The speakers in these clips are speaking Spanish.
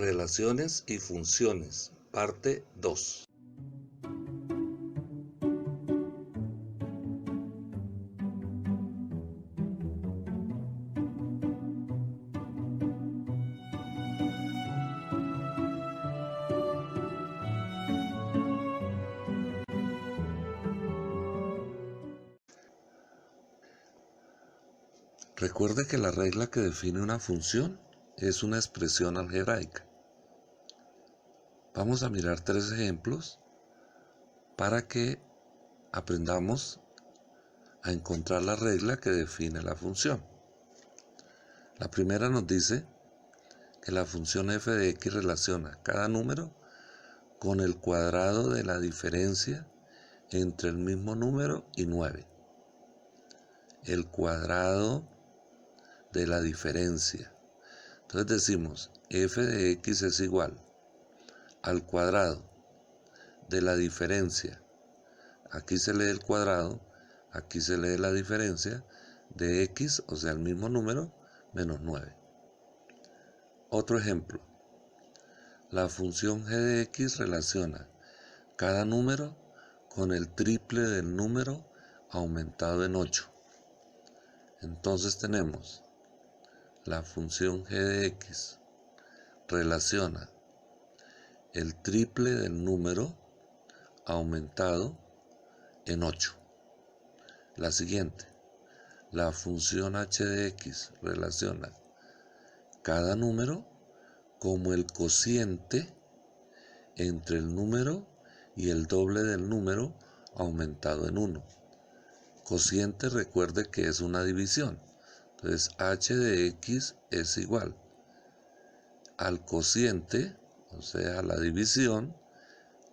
Relaciones y funciones, parte 2. Recuerde que la regla que define una función es una expresión algebraica. Vamos a mirar 3 ejemplos para que aprendamos a encontrar la regla que define la función. La primera nos dice que la función f de x relaciona cada número con el cuadrado de la diferencia entre el mismo número y 9. El cuadrado de la diferencia. Entonces decimos f de x es igual al cuadrado de la diferencia. Aquí se lee el cuadrado, aquí se lee la diferencia de x, o sea el mismo número, menos 9. Otro ejemplo. La función g de x relaciona cada número con el triple del número aumentado en 8. Entonces tenemos la función g de x relaciona el triple del número aumentado en 8. La siguiente, la función h de x relaciona cada número como el cociente entre el número y el doble del número aumentado en 1. Cociente, recuerde que es una división. Entonces h de x es igual al cociente, o sea, la división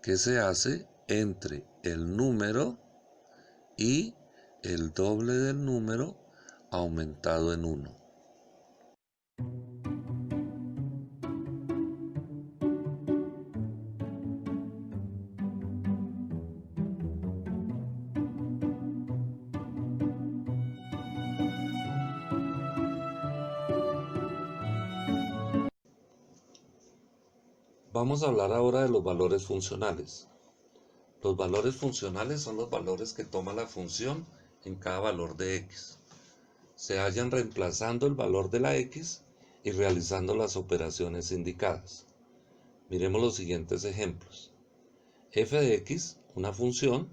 que se hace entre el número y el doble del número aumentado en 1. Vamos a hablar ahora de los valores funcionales. Los valores funcionales son los valores que toma la función en cada valor de x. Se hallan reemplazando el valor de la x y realizando las operaciones indicadas. Miremos los siguientes ejemplos. F de x, una función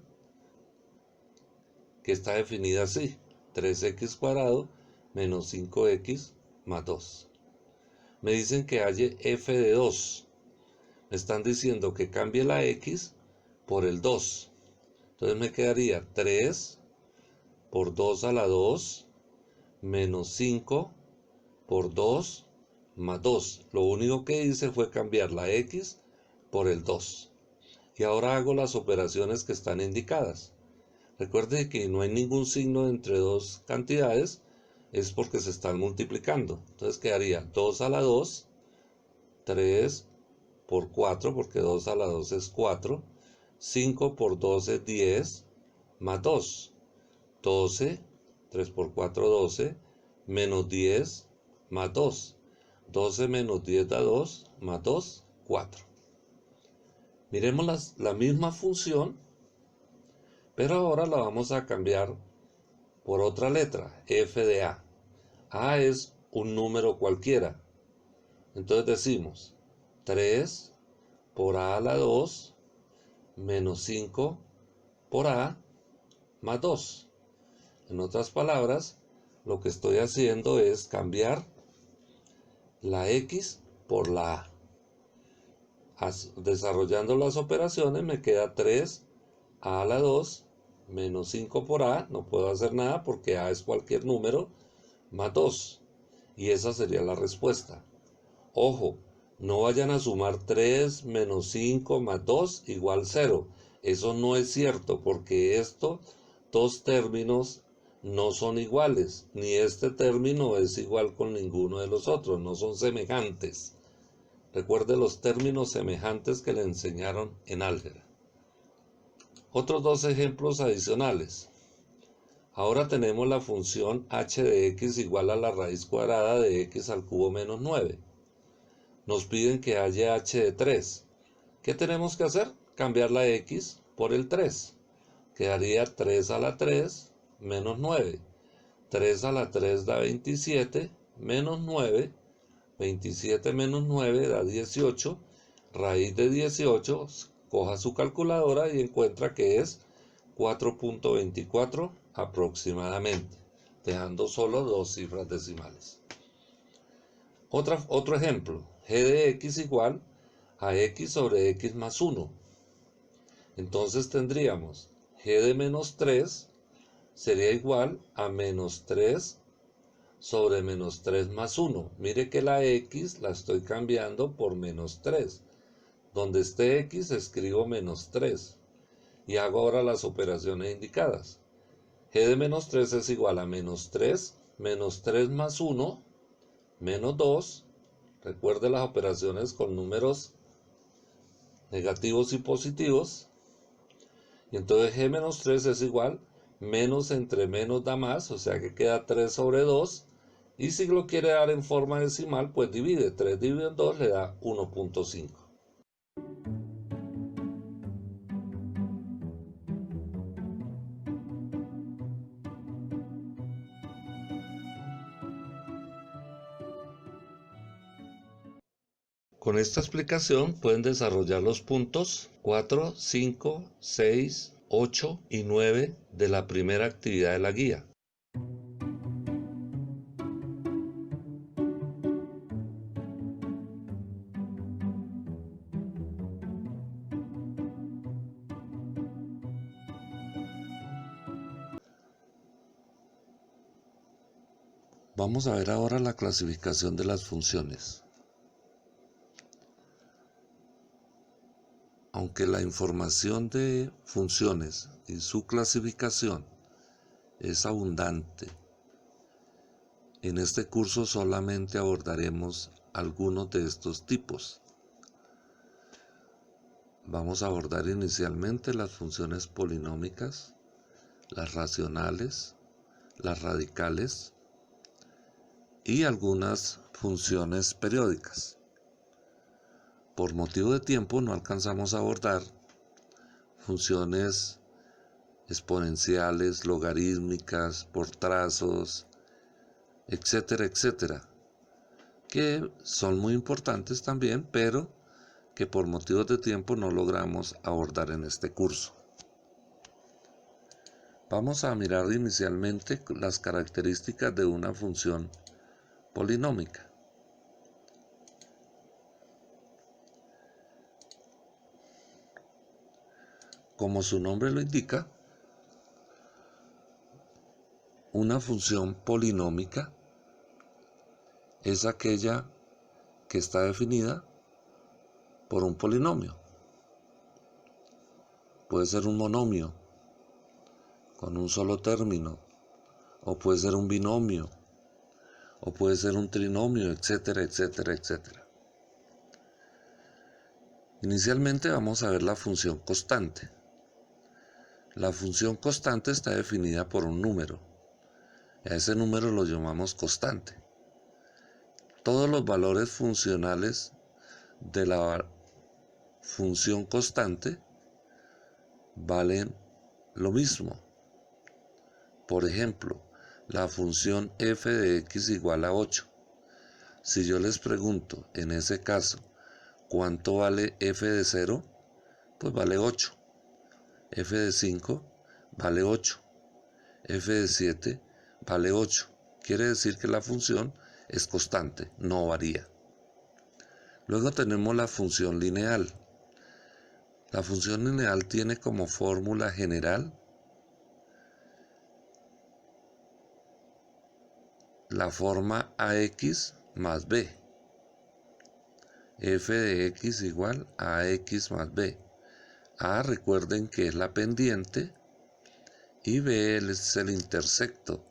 que está definida así: 3x cuadrado menos 5x más 2. Me dicen que halle f de 2. Me están diciendo que cambie la x por el 2. Entonces me quedaría 3 por 2 a la 2 menos 5 por 2 más 2. Lo único que hice fue cambiar la x por el 2. Y ahora hago las operaciones que están indicadas. Recuerde que no hay ningún signo entre dos cantidades, es porque se están multiplicando. Entonces quedaría 2 a la 2, 3 por 4, porque 2 a la 2 es 4, 5 por 2 es 10, más 2, 12, 3 por 4, 12, menos 10, más 2, 12 menos 10 da 2, más 2, 4. Miremos la misma función, pero ahora la vamos a cambiar por otra letra, f de a. A es un número cualquiera. Entonces decimos 3 por a la 2 menos 5 por a más 2. En otras palabras, lo que estoy haciendo es cambiar la x por la a. Desarrollando las operaciones me queda 3 a la 2 menos 5 por a, no puedo hacer nada porque a es cualquier número, más 2. Y esa sería la respuesta. Ojo, no vayan a sumar 3 menos 5 más 2 igual 0. Eso no es cierto, porque estos dos términos no son iguales, ni este término es igual con ninguno de los otros, no son semejantes. Recuerde los términos semejantes que le enseñaron en álgebra. Otros 2 ejemplos adicionales. Ahora tenemos la función h de x igual a la raíz cuadrada de x al cubo menos 9. nos piden que haya h de 3. ¿Qué tenemos que hacer? Cambiar la x por el 3. Quedaría 3 a la 3 menos 9. 3 a la 3 da 27 menos 9. 27 menos 9 da 18. Raíz de 18, coja su calculadora y encuentra que es 4.24 aproximadamente, dejando solo dos cifras decimales. Otro ejemplo, g de x igual a x sobre x más 1. Entonces tendríamos g de menos 3 sería igual a menos 3 sobre menos 3 más 1. Mire que la x la estoy cambiando por menos 3. Donde esté x escribo menos 3. Y hago ahora las operaciones indicadas. G de menos 3 es igual a menos 3 más 1, menos 2. Recuerde las operaciones con números negativos y positivos. Y entonces G menos 3 es igual, menos entre menos da más, o sea que queda 3 sobre 2. Y si lo quiere dar en forma decimal, pues divide. 3 dividido en 2 le da 1.5. Con esta explicación pueden desarrollar los puntos 4, 5, 6, 8 y 9 de la primera actividad de la guía. Vamos a ver ahora la clasificación de las funciones. Aunque la información de funciones y su clasificación es abundante, en este curso solamente abordaremos algunos de estos tipos. Vamos a abordar inicialmente las funciones polinómicas, las racionales, las radicales y algunas funciones periódicas. Por motivo de tiempo no alcanzamos a abordar funciones exponenciales, logarítmicas, por trazos, etcétera, etcétera, que son muy importantes también, pero que por motivos de tiempo no logramos abordar en este curso. Vamos a mirar inicialmente las características de una función polinómica. Como su nombre lo indica, una función polinómica es aquella que está definida por un polinomio. Puede ser un monomio con un solo término, o puede ser un binomio, o puede ser un trinomio, etcétera, etcétera, etcétera. Inicialmente vamos a ver la función constante. La función constante está definida por un número. A ese número lo llamamos constante. Todos los valores funcionales de la función constante valen lo mismo. Por ejemplo, la función f de x igual a 8. Si yo les pregunto, en ese caso, ¿cuánto vale f de 0? Pues vale 8. F de 5 vale 8. F de 7 vale 8. Quiere decir que la función es constante, no varía. Luego tenemos la función lineal. La función lineal tiene como fórmula general la forma ax más b. F de x igual a x más b. A, recuerden que es la pendiente y b es el intersecto.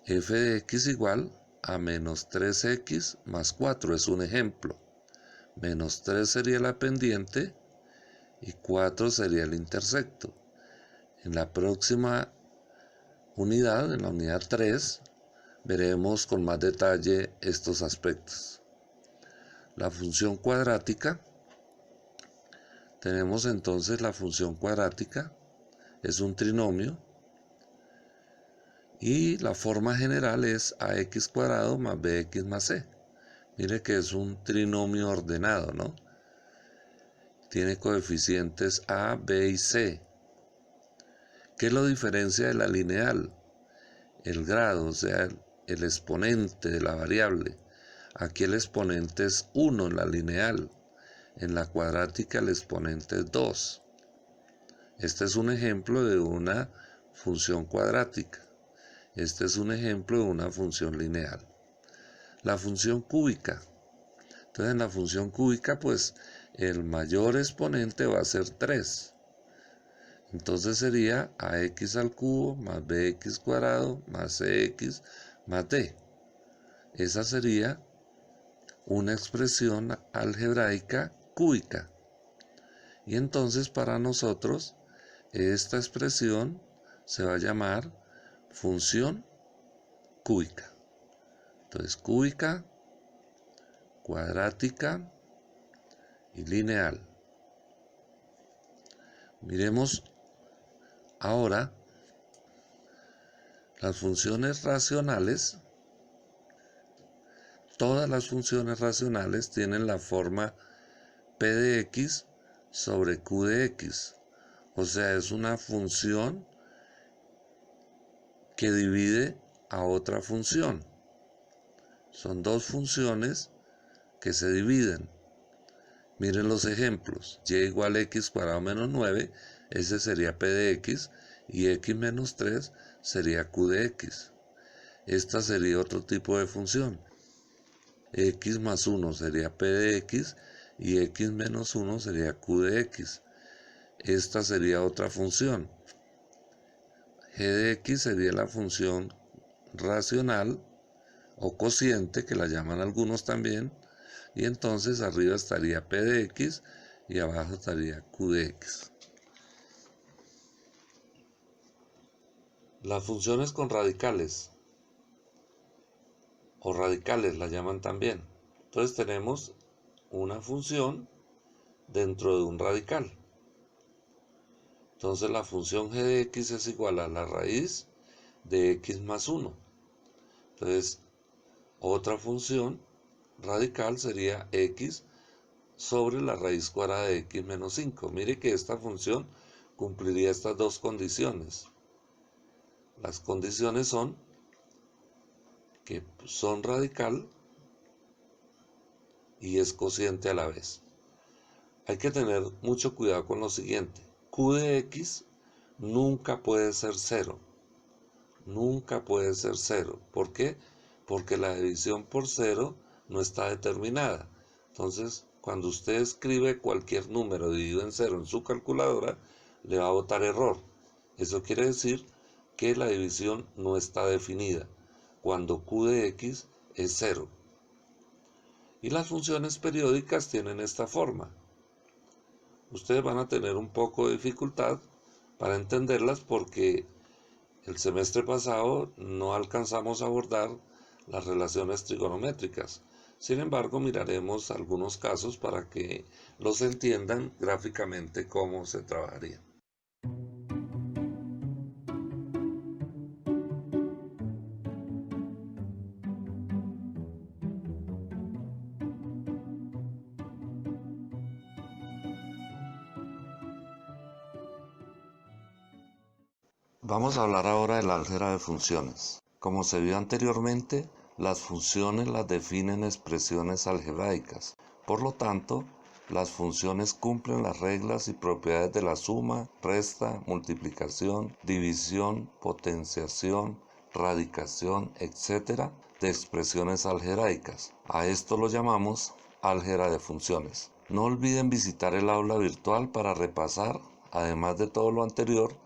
F de x igual a menos 3x más 4 es un ejemplo. Menos 3 sería la pendiente y 4 sería el intersecto. En la próxima unidad, en la unidad 3, veremos con más detalle estos aspectos. La función cuadrática, tenemos entonces la función cuadrática, es un trinomio, y la forma general es ax cuadrado más bx más c. Mire que es un trinomio ordenado, ¿no? Tiene coeficientes a, b y c. ¿Qué lo diferencia de la lineal? El grado, o sea, el exponente de la variable. Aquí el exponente es 1 en la lineal. En la cuadrática el exponente es 2. Este es un ejemplo de una función cuadrática. Este es un ejemplo de una función lineal. La función cúbica. Entonces en la función cúbica pues el mayor exponente va a ser 3. Entonces sería ax al cubo más bx cuadrado más cx más d. Esa sería una expresión algebraica cúbica. Y entonces para nosotros esta expresión se va a llamar función cúbica. Entonces cúbica, cuadrática y lineal. Miremos ahora las funciones racionales. Todas las funciones racionales tienen la forma p de x sobre q de x. O sea, es una función que divide a otra función. Son dos funciones que se dividen. Miren los ejemplos. Y igual a x cuadrado menos 9, ese sería p de x, y x menos 3 sería q de x. Esta sería otro tipo de función. X más 1 sería p de x, y x menos 1 sería q de x. Esta sería otra función. G de x sería la función racional o cociente, que la llaman algunos también, y entonces arriba estaría p de x y abajo estaría q de x. Las funciones con radicales o radicales la llaman también. Entonces tenemos una función dentro de un radical. Entonces la función g de x es igual a la raíz de x más 1. Entonces otra función radical sería x sobre la raíz cuadrada de x menos 5. Mire que esta función cumpliría estas dos condiciones. Las condiciones son que son radical y es cociente a la vez. Hay que tener mucho cuidado con lo siguiente. Q de x nunca puede ser 0. Nunca puede ser 0. ¿Por qué? Porque la división por 0 no está determinada. Entonces, cuando usted escribe cualquier número dividido en 0 en su calculadora, le va a botar error. Eso quiere decir que la división no está definida cuando q de x es 0. Y las funciones periódicas tienen esta forma. Ustedes van a tener un poco de dificultad para entenderlas porque el semestre pasado no alcanzamos a abordar las relaciones trigonométricas. Sin embargo, miraremos algunos casos para que los entiendan gráficamente cómo se trabajaría. Vamos a hablar ahora del álgebra de funciones. Como se vio anteriormente, las funciones las definen expresiones algebraicas. Por lo tanto, las funciones cumplen las reglas y propiedades de la suma, resta, multiplicación, división, potenciación, radicación, etc. de expresiones algebraicas. A esto lo llamamos álgebra de funciones. No olviden visitar el aula virtual para repasar, además de todo lo anterior,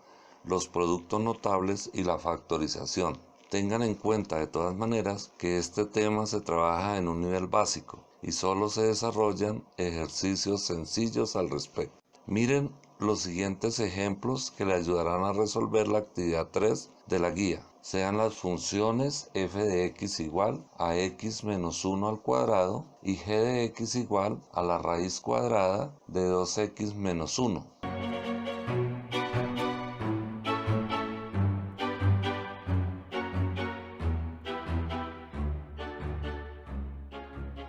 los productos notables y la factorización. Tengan en cuenta de todas maneras que este tema se trabaja en un nivel básico y solo se desarrollan ejercicios sencillos al respecto. Miren los siguientes ejemplos que le ayudarán a resolver la actividad 3 de la guía. Sean las funciones f de x igual a x menos 1 al cuadrado y g de x igual a la raíz cuadrada de 2x menos 1.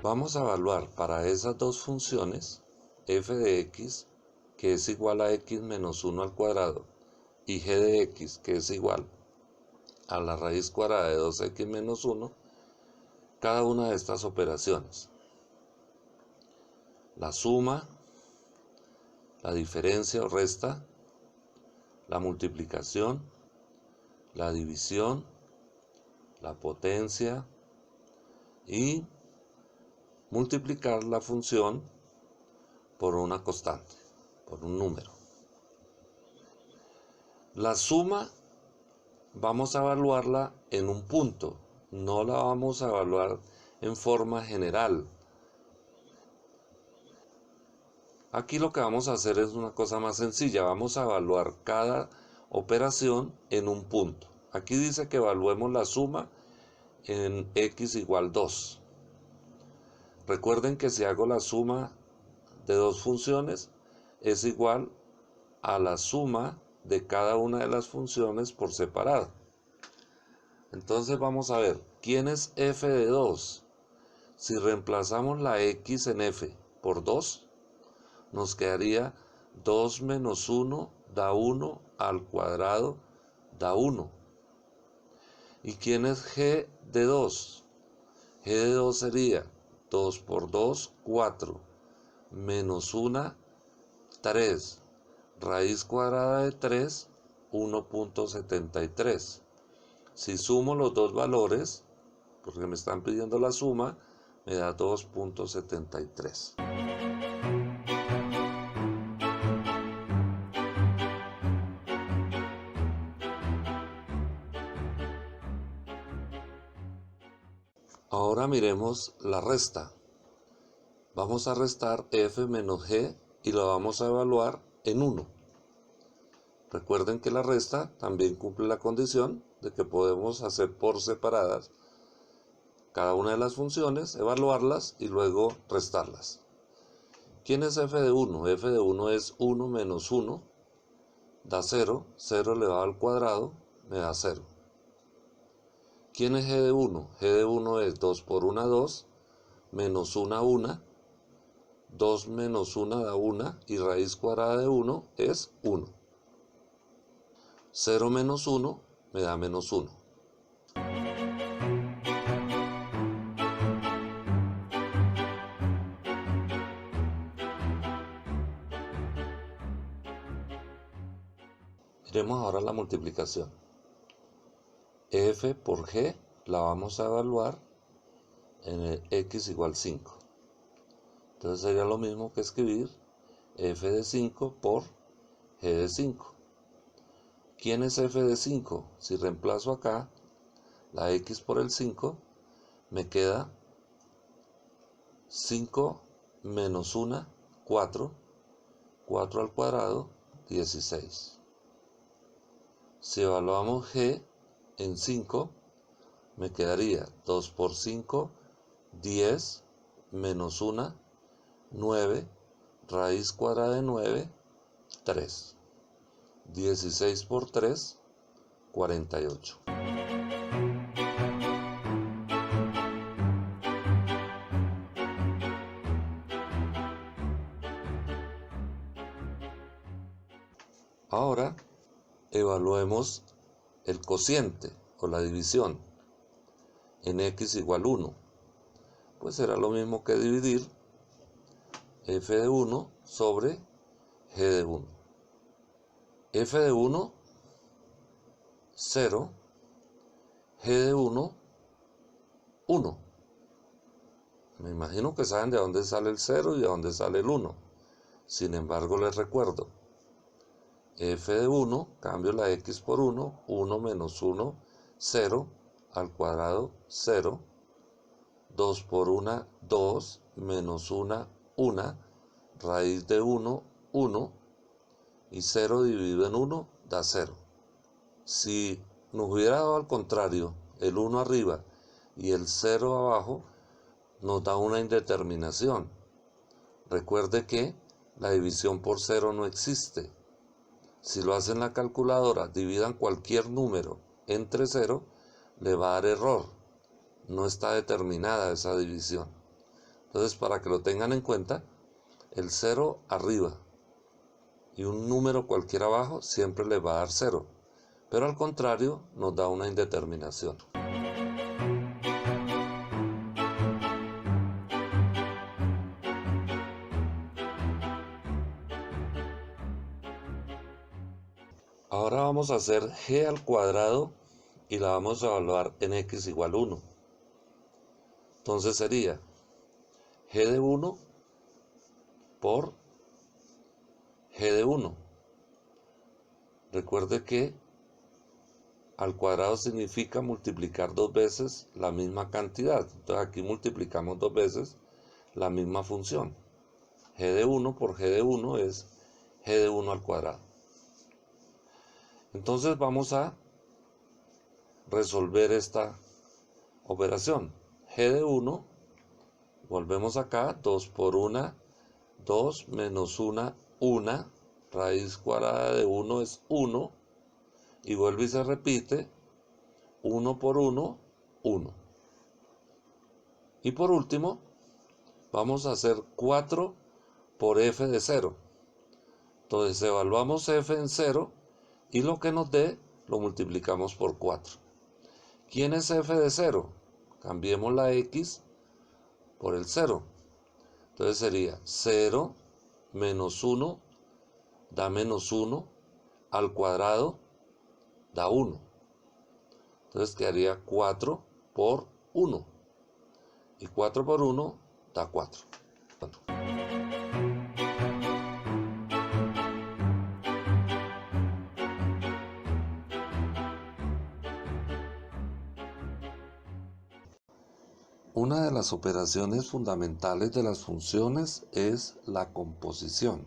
Vamos a evaluar para esas dos funciones f de x, que es igual a x menos 1 al cuadrado, y g de x, que es igual a la raíz cuadrada de 2x menos 1, cada una de estas operaciones. La suma, la diferencia o resta, la multiplicación, la división, la potencia y multiplicar la función por una constante, por un número. La suma vamos a evaluarla en un punto, no la vamos a evaluar en forma general. Aquí lo que vamos a hacer es una cosa más sencilla, vamos a evaluar cada operación en un punto. Aquí dice que evaluemos la suma en x igual 2. Recuerden que si hago la suma de dos funciones es igual a la suma de cada una de las funciones por separado. Entonces vamos a ver, ¿quién es f de 2? Si reemplazamos la x en f por 2, nos quedaría 2 menos 1 da 1 al cuadrado da 1. ¿Y quién es g de 2? G de 2 sería 2 por 2, 4, menos 1, 3. Raíz cuadrada de 3, 1.73. Si sumo los dos valores, porque me están pidiendo la suma, me da 2.73. Ahora miremos la resta. Vamos a restar f menos g y lo vamos a evaluar en 1. Recuerden que la resta también cumple la condición de que podemos hacer por separadas cada una de las funciones, evaluarlas y luego restarlas. ¿Quién es f de 1? F de 1 es 1 menos 1, da 0, 0 elevado al cuadrado, me da 0. ¿Quién es g de 1? G de 1 es 2 por 1, 2, menos 1, 1, 2 menos 1 da 1 y raíz cuadrada de 1 es 1. 0 menos 1 me da menos 1. Miremos ahora la multiplicación. F por g la vamos a evaluar en el x igual 5. Entonces sería lo mismo que escribir f de 5 por g de 5. ¿Quién es f de 5? Si reemplazo acá la x por el 5, me queda 5 menos 1, 4, 4 al cuadrado, 16. Si evaluamos g en 5, me quedaría 2 por 5, 10, menos 1, 9, raíz cuadrada de 9, 3. 16 por 3, 48. Ahora evaluemos el cociente o la división en x igual 1. Pues será lo mismo que dividir f de 1 sobre g de 1. F de 1, 0, g de 1, 1. Me imagino que saben de dónde sale el 0 y de dónde sale el 1. Sin embargo, les recuerdo, f de 1, cambio la x por 1, 1 menos 1, 0, al cuadrado, 0. 2 por 1, 2, menos 1, 1, raíz de 1, 1. y 0 dividido en 1 da 0. Si nos hubiera dado al contrario el 1 arriba y el 0 abajo, nos da una indeterminación. Recuerde que la división por 0 no existe. Si lo hacen en la calculadora, dividan cualquier número entre 0, le va a dar error. No está determinada esa división. Entonces, para que lo tengan en cuenta, el 0 arriba y un número cualquiera abajo siempre le va a dar 0. Pero al contrario, nos da una indeterminación. Ahora vamos a hacer g al cuadrado y la vamos a evaluar en x igual 1. Entonces sería g de 1 por g de 1. Recuerde que al cuadrado significa multiplicar dos veces la misma cantidad. Entonces aquí multiplicamos dos veces la misma función. G de 1 por G de 1 es G de 1 al cuadrado. Entonces vamos a resolver esta operación. G de 1, volvemos acá, 2 por 1, 2 menos 1, 1. Raíz cuadrada de 1 es 1. Y vuelve y se repite, 1 por 1, 1. Y por último, vamos a hacer 4 por f de 0. Entonces evaluamos f en 0 y lo que nos dé lo multiplicamos por 4. ¿Quién es f de 0? Cambiemos la x por el 0. Entonces sería 0 menos 1 da menos 1 al cuadrado da 1. Entonces quedaría 4 por 1. Y 4 por 1 da 4. Una de las operaciones fundamentales de las funciones es la composición.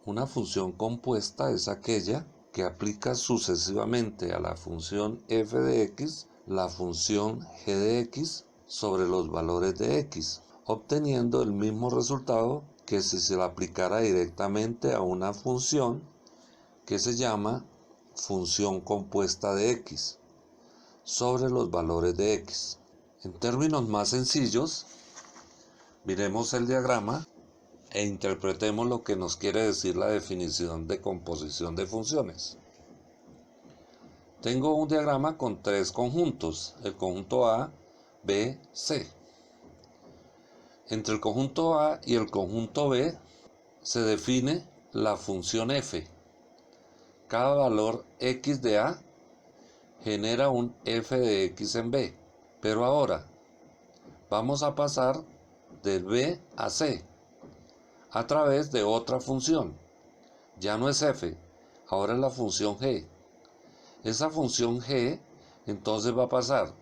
Una función compuesta es aquella que aplica sucesivamente a la función f de x la función g de x sobre los valores de x, obteniendo el mismo resultado que si se la aplicara directamente a una función que se llama función compuesta de x sobre los valores de x. En términos más sencillos, miremos el diagrama e interpretemos lo que nos quiere decir la definición de composición de funciones. Tengo un diagrama con tres conjuntos, el conjunto A, B, C. Entre el conjunto A y el conjunto B se define la función f. Cada valor x de A genera un f de x en B. Pero ahora vamos a pasar del B a C a través de otra función. Ya no es f, ahora es la función g. Esa función g entonces va a pasar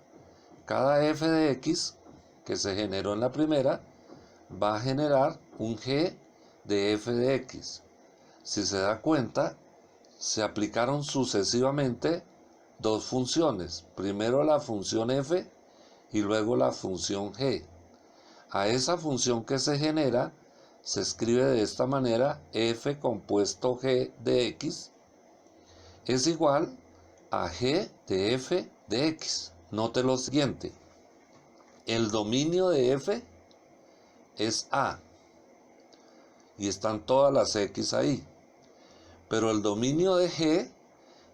cada f de x que se generó en la primera va a generar un g de f de x. Si se da cuenta, se aplicaron sucesivamente dos funciones. Primero la función f y luego la función g. A esa función que se genera se escribe de esta manera: f compuesto g de x es igual a g de f de x. Note lo siguiente: el dominio de f es A y están todas las x ahí, pero el dominio de g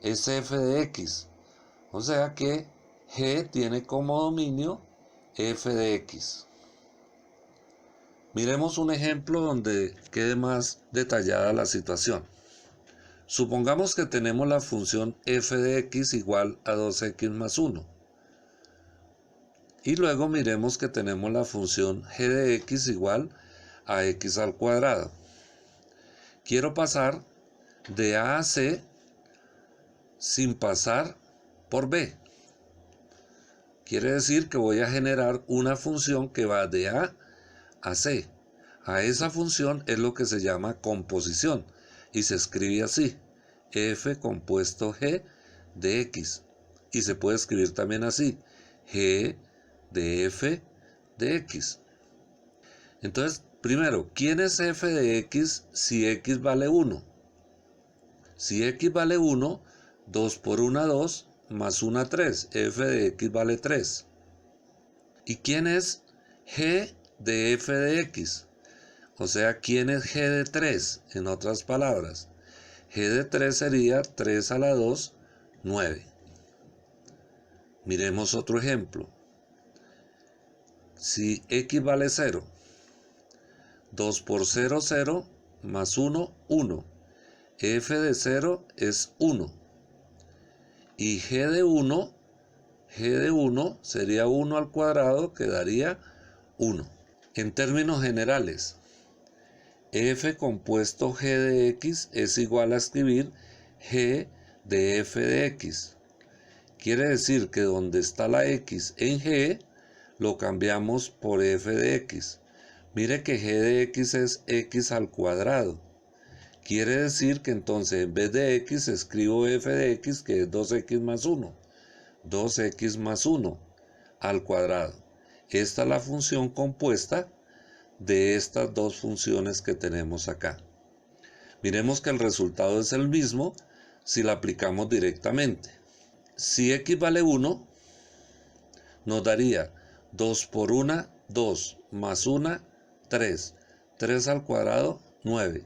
es f de x, o sea que g tiene como dominio f de x. Miremos un ejemplo donde quede más detallada la situación. Supongamos que tenemos la función f de x igual a 2x más 1. Y luego miremos que tenemos la función g de x igual a x al cuadrado. Quiero pasar de A a C sin pasar por B. Quiere decir que voy a generar una función que va de A a C. a esa función es lo que se llama composición y se escribe así, f compuesto g de x. Y se puede escribir también así, g de f de x. Entonces, primero, ¿quién es f de x si x vale 1? Si x vale 1, 2 por 1, 2, más 1, 3. F de x vale 3. ¿Y quién es g de f de x? O sea, ¿quién es g de 3? En otras palabras, g de 3 sería 3 a la 2, 9. Miremos otro ejemplo. Si x vale 0, 2 por 0, 0, más 1, 1. F de 0 es 1. Y g de 1 sería 1 al cuadrado, que daría 1. En términos generales, f compuesto g de x es igual a escribir g de f de x. Quiere decir que donde está la x en g, lo cambiamos por f de x. Mire que g de x es x al cuadrado. Quiere decir que entonces en vez de x escribo f de x, que es 2x más 1. 2x más 1 al cuadrado. Esta es la función compuesta de estas dos funciones que tenemos acá. Miremos que el resultado es el mismo si la aplicamos directamente. Si x vale 1, nos daría 2 por 1, 2, más 1, 3. 3 al cuadrado, 9.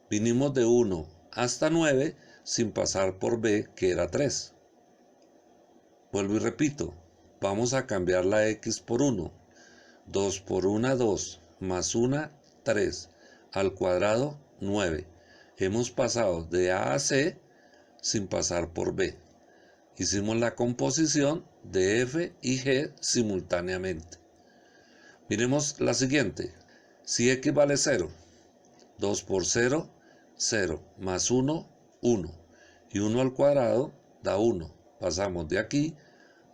Vinimos de 1 hasta 9 sin pasar por b, que era 3. Vuelvo y repito, vamos a cambiar la x por 1. 2 por 1, 2, más 1, 3. Al cuadrado, 9. Hemos pasado de a a c sin pasar por b. Hicimos la composición de f y g simultáneamente. Miremos la siguiente. Si x vale 0, 2 por 0, 0, más 1, 1. Y 1 al cuadrado da 1. Pasamos de aquí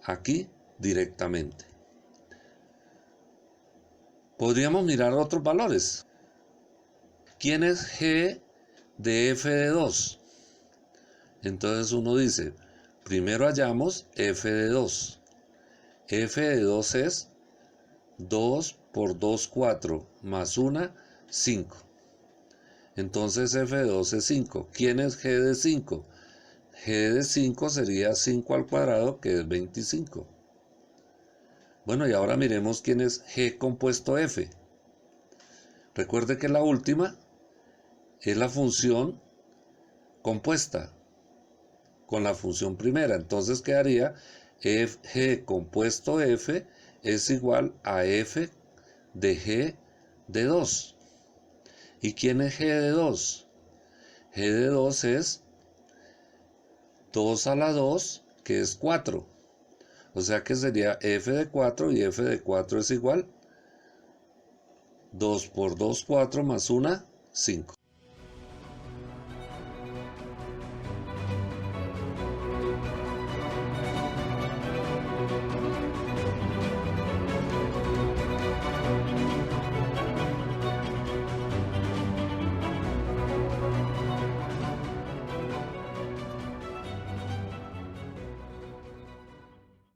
a aquí directamente. Podríamos mirar otros valores. ¿Quién es g de f de 2? Entonces uno dice, primero hallamos f de 2. F de 2 es 2 por 2, 4, más 1, 5. Entonces f de 2 es 5. ¿Quién es g de 5? G de 5 sería 5 al cuadrado, que es 25. Bueno, y ahora miremos quién es g compuesto f. Recuerde que la última es la función compuesta con la función primera. Entonces quedaría g compuesto f es igual a f de g de 2. ¿Y quién es g de 2? G de 2 es 2 a la 2, que es 4. O sea que sería f de 4, y f de 4 es igual 2 por 2, 4, más 1, 5.